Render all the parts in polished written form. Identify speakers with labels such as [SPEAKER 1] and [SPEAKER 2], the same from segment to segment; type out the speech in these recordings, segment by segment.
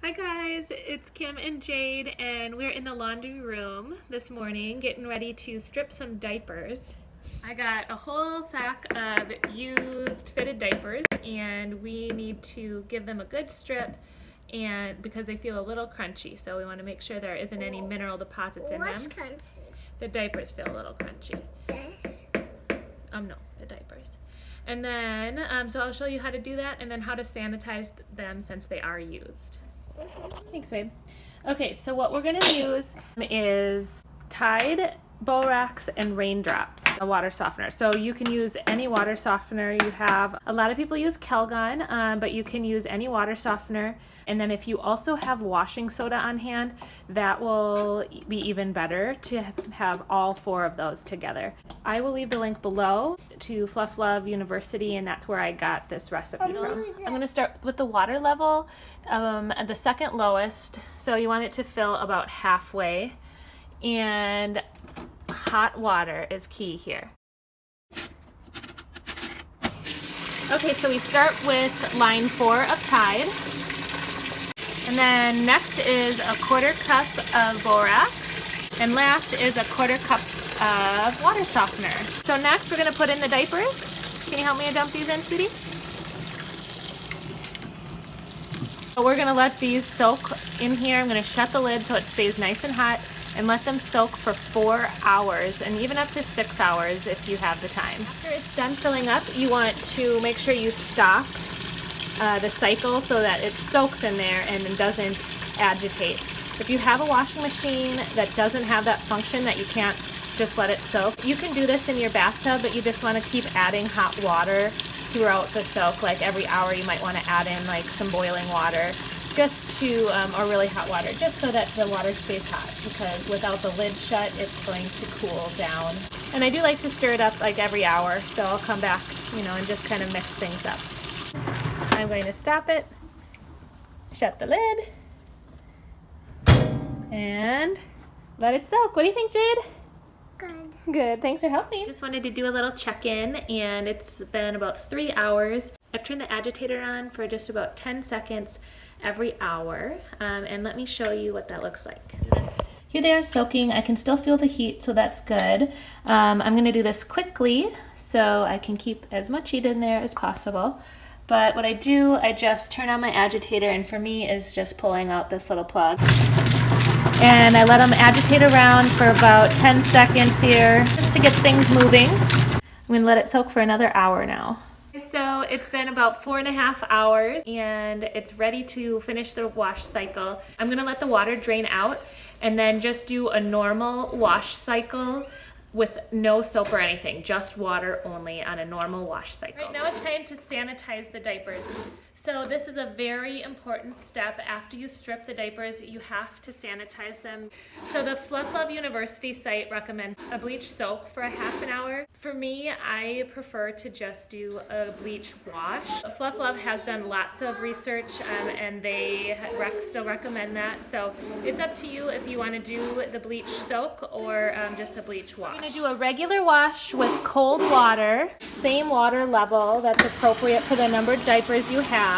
[SPEAKER 1] Hi guys, it's Kim and Jade, and we're in the laundry room this morning getting ready to strip some diapers. I got a whole sack of used fitted diapers, and we need to give them a good strip and because they feel a little crunchy, so we want to make sure there isn't any mineral deposits in them.
[SPEAKER 2] What's crunchy?
[SPEAKER 1] The diapers feel a little crunchy.
[SPEAKER 2] This?
[SPEAKER 1] No, the diapers. And then, so I'll show you how to do that and then how to sanitize them since they are used. Thanks, babe. Okay, so what we're gonna use is Tide, Borax, and Raindrops, a water softener. So you can use any water softener you have. A lot of people use Calgon, but you can use any water softener. And then if you also have washing soda on hand, that will be even better to have all four of those together. I will leave the link below to Fluff Love University, and that's where I got this recipe from. I'm gonna start with the water level, at the second lowest. So you want it to fill about halfway. And hot water is key here. Okay, so we start with line 4 of Tide. And then next is a 1/4 cup of borax. And last is a 1/4 cup of water softener. So next we're gonna put in the diapers. Can you help me dump these in, sweetie? So we're gonna let these soak in here. I'm gonna shut the lid so it stays nice and hot and let them soak for 4 hours and even up to 6 hours if you have the time. After it's done filling up, you want to make sure you stop the cycle so that it soaks in there and doesn't agitate. If you have a washing machine that doesn't have that function, that you can't just let it soak, you can do this in your bathtub, but you just want to keep adding hot water throughout the soak. Like every hour you might want to add in like some boiling water just to, or really hot water, just so that the water stays hot, because without the lid shut it's going to cool down. And I do like to stir it up like every hour, so I'll come back, and just kind of mix things up. I'm going to stop it, shut the lid, and let it soak. What do you think, Jade?
[SPEAKER 2] Good.
[SPEAKER 1] Good, thanks for helping. Just wanted to do a little check-in, and it's been about 3 hours. I've turned the agitator on for just about 10 seconds every hour, and let me show you what that looks like. Here they are soaking. I can still feel the heat, so that's good. I'm gonna do this quickly so I can keep as much heat in there as possible. But what I do, I just turn on my agitator, and for me is just pulling out this little plug. And I let them agitate around for about 10 seconds here, just to get things moving. I'm gonna let it soak for another hour now. So it's been about 4.5 hours, and it's ready to finish the wash cycle. I'm gonna let the water drain out, and then just do a normal wash cycle with no soap or anything, just water only on a normal wash cycle. Right now it's time to sanitize the diapers. So this is a very important step. After you strip the diapers, you have to sanitize them. So the Fluff Love University site recommends a bleach soak for a half an hour. For me, I prefer to just do a bleach wash. Fluff Love has done lots of research, and they still recommend that. So it's up to you if you want to do the bleach soak or just a bleach wash. I'm going to do a regular wash with cold water, same water level that's appropriate for the number of diapers you have.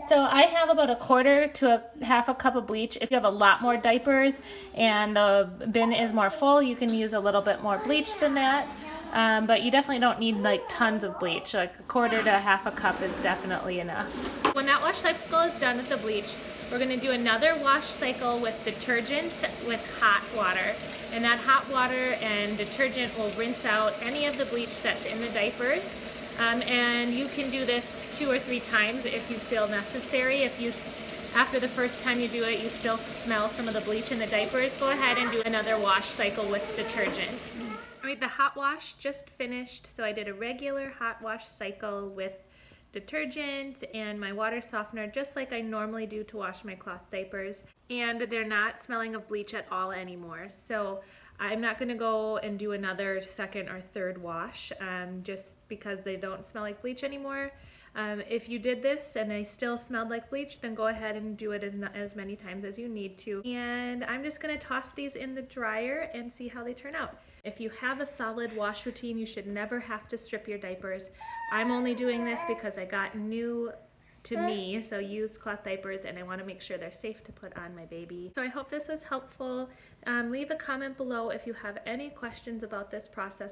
[SPEAKER 1] So I have about 1/4 to half a cup of bleach. If you have a lot more diapers and the bin is more full, you can use a little bit more bleach than that. But you definitely don't need like tons of bleach. Like 1/4 to half a cup is definitely enough. When that wash cycle is done with the bleach, we're going to do another wash cycle with detergent with hot water. And that hot water and detergent will rinse out any of the bleach that's in the diapers. And you can do this 2 or 3 times if you feel necessary. If you, after the first time you do it, you still smell some of the bleach in the diapers, go ahead and do another wash cycle with detergent. All right, the hot wash just finished, so I did a regular hot wash cycle with detergent and my water softener, just like I normally do to wash my cloth diapers, and they're not smelling of bleach at all anymore. So I'm not going to go and do another second or third wash just because they don't smell like bleach anymore. If you did this and they still smelled like bleach, then go ahead and do it as many times as you need to. And I'm just going to toss these in the dryer and see how they turn out. If you have a solid wash routine, you should never have to strip your diapers. I'm only doing this because I got new to me, so used cloth diapers, and I want to make sure they're safe to put on my baby. So I hope this was helpful. Leave a comment below if you have any questions about this process